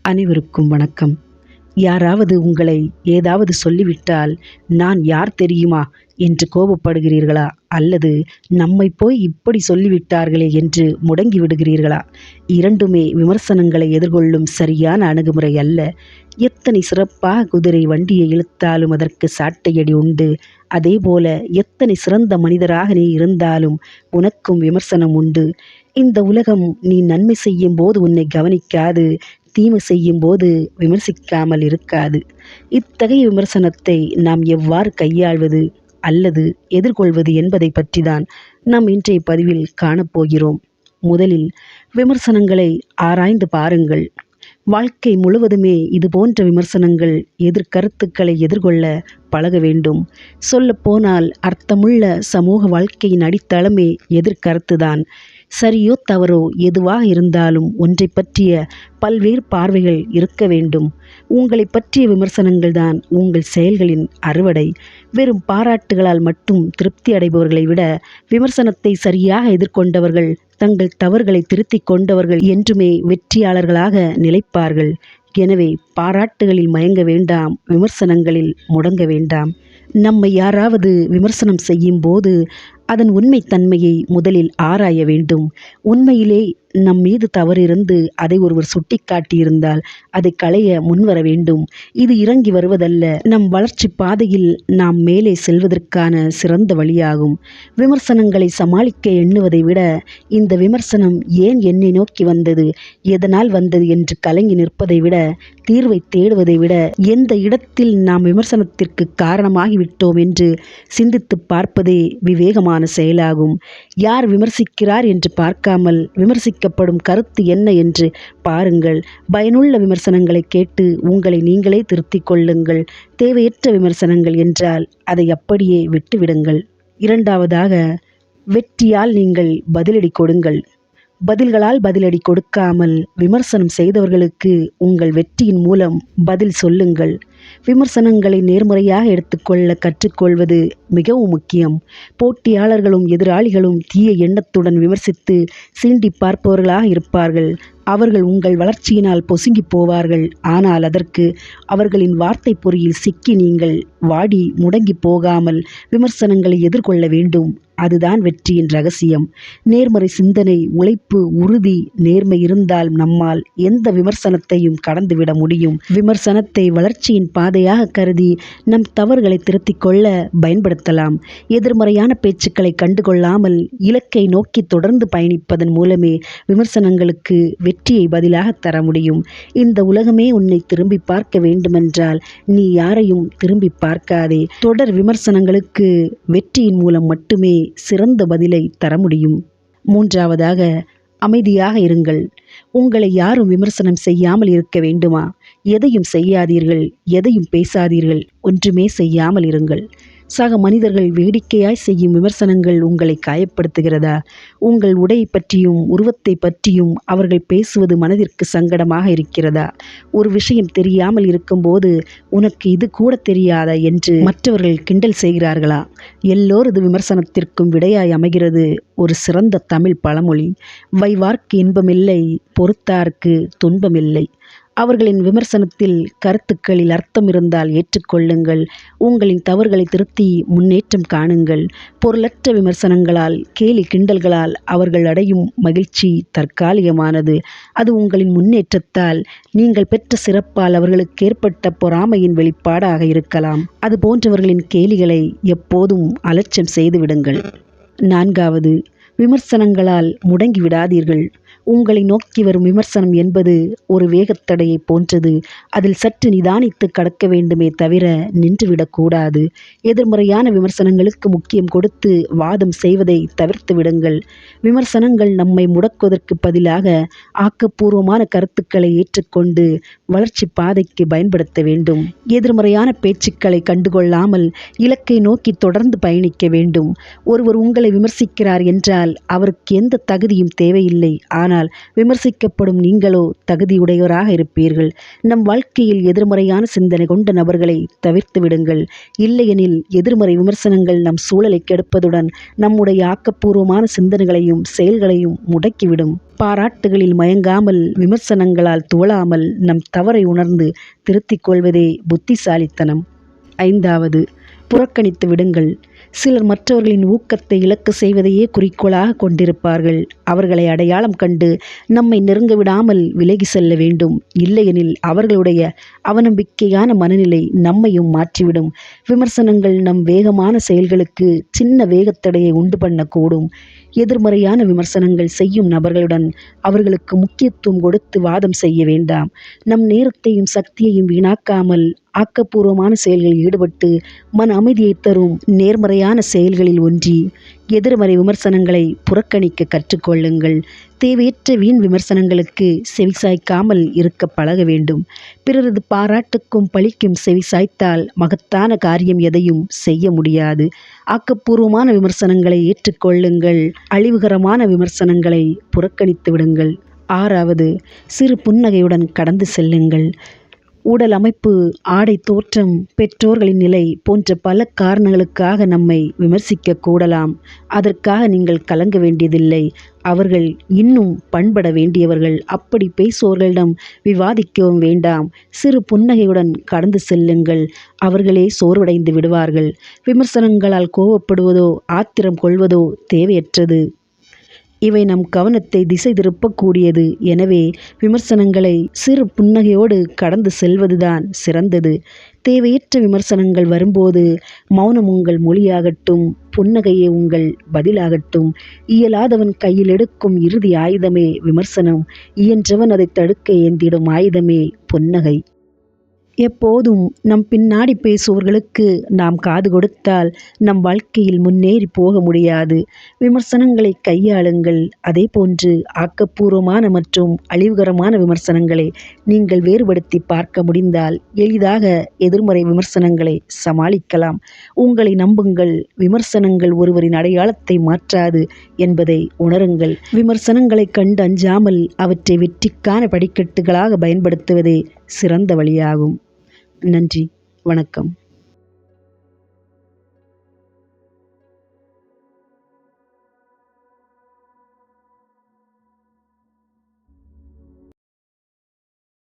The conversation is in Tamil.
அனைவருக்கும் வணக்கம். யாராவது உங்களை ஏதாவது சொல்லிவிட்டால், நான் யார் தெரியுமா என்று கோபப்படுகிறீர்களா? அல்லது நம்மை போய் இப்படி சொல்லிவிட்டார்களே என்று முடங்கி விடுகிறீர்களா? இரண்டுமே விமர்சனங்களை எதிர்கொள்ளும் சரியான அணுகுமுறை அல்ல. எத்தனை சிறப்பாக குதிரை வண்டியை இழுத்தாலும் அதற்கு சாட்டையடி உண்டு. அதேபோல எத்தனை சிறந்த மனிதராக நீ இருந்தாலும் உனக்கும் விமர்சனம் உண்டு. இந்த உலகம் நீ நன்மை செய்யும் போது உன்னை கவனிக்காது, தீமை செய்யும் போது விமர்சிக்காமல் இருக்காது. இத்தகைய விமர்சனத்தை நாம் எவ்வாறு கையாள்வது அல்லது எதிர்கொள்வது என்பதை பற்றிதான் நாம் இன்றைய பதிவில் காணப்போகிறோம். முதலில் விமர்சனங்களை ஆராய்ந்து பாருங்கள். வாழ்க்கை முழுவதுமே இதுபோன்ற விமர்சனங்கள், எதிர்கருத்துக்களை எதிர்கொள்ள பழக வேண்டும். சொல்லப்போனால் அர்த்தமுள்ள சமூக வாழ்க்கையின் அடித்தளமே எதிர்கருத்துதான். சரியோ தவறோ எதுவாக இருந்தாலும் ஒன்றை பற்றிய பல்வேறு பார்வைகள் இருக்க வேண்டும். உங்களை பற்றிய விமர்சனங்கள் தான் உங்கள் செயல்களின் அறுவடை. வெறும் பாராட்டுகளால் மட்டும் திருப்தி அடைபவர்களை விட விமர்சனத்தை சரியாக எதிர்கொண்டவர்கள், தங்கள் தவறுகளை திருத்திக் கொண்டவர்கள் என்றுமே வெற்றியாளர்களாக நிலைப்பார்கள். எனவே பாராட்டுகளில் மயங்க வேண்டாம், விமர்சனங்களில் முடங்க வேண்டாம். நம்மை யாராவது விமர்சனம் செய்யும் போது அதன் உண்மைத்தன்மையை முதலில் ஆராய வேண்டும். உண்மையிலே நம் மீது தவறு இருந்து அதை ஒருவர் சுட்டி காட்டியிருந்தால் அதை களைய முன்வர வேண்டும். இது இறங்கி வருவதல்ல, நம் வளர்ச்சி பாதையில் நாம் மேலே செல்வதற்கான சிறந்த வழியாகும். விமர்சனங்களை சமாளிக்க எண்ணுவதை விட, இந்த விமர்சனம் ஏன் என்னை நோக்கி வந்தது, எதனால் வந்தது என்று கலங்கி நிற்பதை விட, தீர்வை தேடுவதை விட, எந்த இடத்தில் நாம் விமர்சனத்திற்கு காரணமாகிவிட்டோம் என்று சிந்தித்து பார்ப்பதே விவேகமான செயலாகும். யார் விமர்சிக்கிறார் என்று பார்க்காமல் விமர்சிக்கப்படும் கருத்து என்ன என்று பாருங்கள். பயனுள்ள விமர்சனங்களை கேட்டு உங்களை நீங்களே திருத்திக் கொள்ளுங்கள். தேவையற்ற விமர்சனங்கள் என்றால் அதை அப்படியே விட்டுவிடுங்கள். இரண்டாவதாக, வெற்றியால் நீங்கள் பதிலடி கொடுங்கள். பதில்களால் பதிலடி கொடுக்காமல் விமர்சனம் செய்தவர்களுக்கு உங்கள் வெற்றியின் மூலம் பதில் சொல்லுங்கள். விமர்சனங்களை நேர்முறையாக எடுத்துக்கொள்ள கற்றுக்கொள்வது மிகவும் முக்கியம். போட்டியாளர்களும் எதிராளிகளும் தீய எண்ணத்துடன் விமர்சித்து சீண்டி பார்ப்பவர்களாக இருப்பார்கள். அவர்கள் உங்கள் வளர்ச்சியினால் பொசுங்கி போவார்கள். ஆனால் அதற்கு அவர்களின் வார்த்தை பொறியில் சிக்கி நீங்கள் வாடி முடங்கி போகாமல் விமர்சனங்களை எதிர்கொள்ள வேண்டும். அதுதான் வெற்றியின் ரகசியம். நேர்மறை சிந்தனை, உழைப்பு, உறுதி, நேர்மை இருந்தால் நம்மால் எந்த விமர்சனத்தையும் கடந்துவிட முடியும். விமர்சனத்தை வளர்ச்சியின் பாதையாக கருதி நம் தவறுகளை திருத்திக் கொள்ள பயன்படுத்தலாம். எதிர்மறையான பேச்சுக்களை கண்டுகொள்ளாமல் இலக்கை நோக்கி தொடர்ந்து பயணிப்பதன் மூலமே விமர்சனங்களுக்கு வெற்றியை பதிலாக தர முடியும். இந்த உலகமே உன்னை திரும்பி பார்க்க வேண்டுமென்றால் நீ யாரையும் திரும்பி பார்க்காதே. தொடர் விமர்சனங்களுக்கு வெற்றியின் மூலம் மட்டுமே சிறந்த பதிலை தர முடியும். மூன்றாவதாக, அமைதியாக இருங்கள். உங்களை யாரும் விமர்சனம் செய்யாமல் இருக்க வேண்டுமா? எதையும் செய்யாதீர்கள், எதையும் பேசாதீர்கள், ஒன்றுமே செய்யாமல் இருங்கள். சக மனிதர்கள் வேடிக்கையாய் செய்யும் விமர்சனங்கள் உங்களை காயப்படுத்துகிறதா? உங்கள் உடை பற்றியும் உருவத்தை பற்றியும் அவர்கள் பேசுவது மனதிற்கு சங்கடமாக இருக்கிறதா? ஒரு விஷயம் தெரியாமல் இருக்கும்போது உனக்கு இது கூட தெரியாதா என்று மற்றவர்கள் கிண்டல் செய்கிறார்களா? எல்லோரது விமர்சனத்திற்கும் விடையாய் அமைகிறது ஒரு சிறந்த தமிழ் பழமொழி: வைவார்க்கு இன்பமில்லை, பொறுத்தார்க்கு துன்பமில்லை. அவர்களின் விமர்சனத்தில் கருத்துக்களில் அர்த்தம் இருந்தால் ஏற்றுக்கொள்ளுங்கள். உங்களின் தவறுகளை திருத்தி முன்னேற்றம் காணுங்கள். பொருளற்ற விமர்சனங்களால், கேலி கிண்டல்களால் அவர்கள் அடையும் மகிழ்ச்சி தற்காலிகமானது. அது உங்களின் முன்னேற்றத்தால், நீங்கள் பெற்ற சிறப்பால் அவர்களுக்கு ஏற்பட்ட பொறாமையின் வெளிப்பாடாக இருக்கலாம். அது போன்றவர்களின் கேலிகளை எப்போதும் அலட்சியம் செய்துவிடுங்கள். நான்காவது, விமர்சனங்களால் முடங்கி விடாதீர்கள். உங்களை நோக்கி வரும் விமர்சனம் என்பது ஒரு வேகத்தடையை போன்றது. அதில் சற்று நிதானித்து கடக்க வேண்டுமே தவிர நின்றுவிடக்கூடாது. எதிர்மறையான விமர்சனங்களுக்கு முக்கியம் கொடுத்து வாதம் செய்வதை தவிர்த்து விடுங்கள். விமர்சனங்கள் நம்மை முடக்குவதற்கு பதிலாக ஆக்கப்பூர்வமான கருத்துக்களை ஏற்றுக்கொண்டு வளர்ச்சி பாதைக்கு பயன்படுத்த வேண்டும். எதிர்மறையான பேச்சுக்களை கண்டுகொள்ளாமல் இலக்கை நோக்கி தொடர்ந்து பயணிக்க வேண்டும். ஒருவர் உங்களை விமர்சிக்கிறார் என்றால் அவருக்கு எந்த தகுதியும் தேவையில்லை. ஆனால் ஆனால் விமர்சிக்கப்படும் நீங்களோ தகுதியுடையவராக இருப்பீர்கள். நம் வாழ்க்கையில் எதிர்மறையான சிந்தனை கொண்ட நபர்களை தவிர்த்து விடுங்கள். இல்லையெனில் எதிர்மறை விமர்சனங்கள் நம் சூழலை கெடுப்பதுடன் நம்முடைய ஆக்கப்பூர்வமான சிந்தனைகளையும் செயல்களையும் முடக்கிவிடும். பாராட்டுகளில் மயங்காமல், விமர்சனங்களால் துவளாமல் நம் தவறை உணர்ந்து திருத்திக் கொள்வதே புத்திசாலித்தனம். 5வது, புறக்கணித்து விடுங்கள். சிலர் மற்றவர்களின் ஊக்கத்தை இலக்கு செய்வதையே குறிக்கோளாக கொண்டிருப்பார்கள். அவர்களை அடையாளம் கண்டு நம்மை நெருங்க விடாமல் விலகி செல்ல வேண்டும். இல்லையெனில் அவர்களுடைய அவநம்பிக்கையான மனநிலை நம்மையும் மாற்றிவிடும். விமர்சனங்கள் நம் வேகமான செயல்களுக்கு சின்ன வேகத்தடையை உண்டு பண்ணக்கூடும். எதிர்மறையான விமர்சனங்கள் செய்யும் நபர்களுடன் அவர்களுக்கு முக்கியத்துவம் கொடுத்து வாதம் செய்ய வேண்டாம். நம் நேரத்தையும் சக்தியையும் வீணாக்காமல் ஆக்கப்பூர்வமான செயல்களில் ஈடுபட்டு மன அமைதியை தரும் நேர்மறையான செயல்களில் ஒன்றி எதிர்மறை விமர்சனங்களை புறக்கணிக்க கற்றுக்கொள்ளுங்கள். தேவையற்ற வீண் விமர்சனங்களுக்கு செவிசாய்க்காமல் இருக்க பழக வேண்டும். பிறரது பாராட்டுக்கும் பழிக்கும் செவிசாய்த்தால் மகத்தான காரியம் எதையும் செய்ய முடியாது. ஆக்கப்பூர்வமான விமர்சனங்களை ஏற்றுக்கொள்ளுங்கள். அழிவுகரமான விமர்சனங்களை புறக்கணித்து விடுங்கள். 6வது, சிறு புன்னகையுடன் கடந்து செல்லுங்கள். உடல் அமைப்பு, ஆடை தோற்றம், பெற்றோர்களின் நிலை போன்ற பல காரணங்களுக்காக நம்மை விமர்சிக்க கூடலாம். அதற்காக நீங்கள் கலங்க வேண்டியதில்லை. அவர்கள் இன்னும் பண்பட வேண்டியவர்கள். அப்படி பேசுவோர்களிடம் விவாதிக்கவும் வேண்டாம். சிறு புன்னகையுடன் கடந்து செல்லுங்கள். அவர்களே சோர்வடைந்து விடுவார்கள். விமர்சனங்களால் கோபப்படுவதோ ஆத்திரம் கொள்வதோ தேவையற்றது. இவை நம் கவனத்தை திசை திருப்பக்கூடியது. எனவே விமர்சனங்களை சிறு புன்னகையோடு கடந்து செல்வதுதான் சிறந்தது. தேவையற்ற விமர்சனங்கள் வரும்போது மௌனம் உங்கள் மொழியாகட்டும், புன்னகையே உங்கள் பதிலாகட்டும். இயலாதவன் கையில் எடுக்கும் இறுதி ஆயுதமே விமர்சனம். இயன்றவன் அதை தடுக்க ஏந்திடும் ஆயுதமே புன்னகை. எப்போதும் நம் பின்னாடி பேசுவோர்களுக்கு நாம் காது கொடுத்தால் நம் வாழ்க்கையில் முன்னேறி போக முடியாது. விமர்சனங்களை கையாளுங்கள். அதே போன்று ஆக்கப்பூர்வமான மற்றும் அழிவுகரமான விமர்சனங்களை நீங்கள் வேறுபடுத்தி பார்க்க முடிந்தால் எளிதாக எதிர்மறை விமர்சனங்களை சமாளிக்கலாம். உங்களை நம்புங்கள். விமர்சனங்கள் ஒருவரின் அடையாளத்தை மாற்றாது என்பதை உணருங்கள். விமர்சனங்களை கண்டு அஞ்சாமல் அவற்றை வெற்றிக்கான படிக்கட்டுகளாக பயன்படுத்துவதே சிறந்த வழியாகும். நன்றி, வணக்கம்.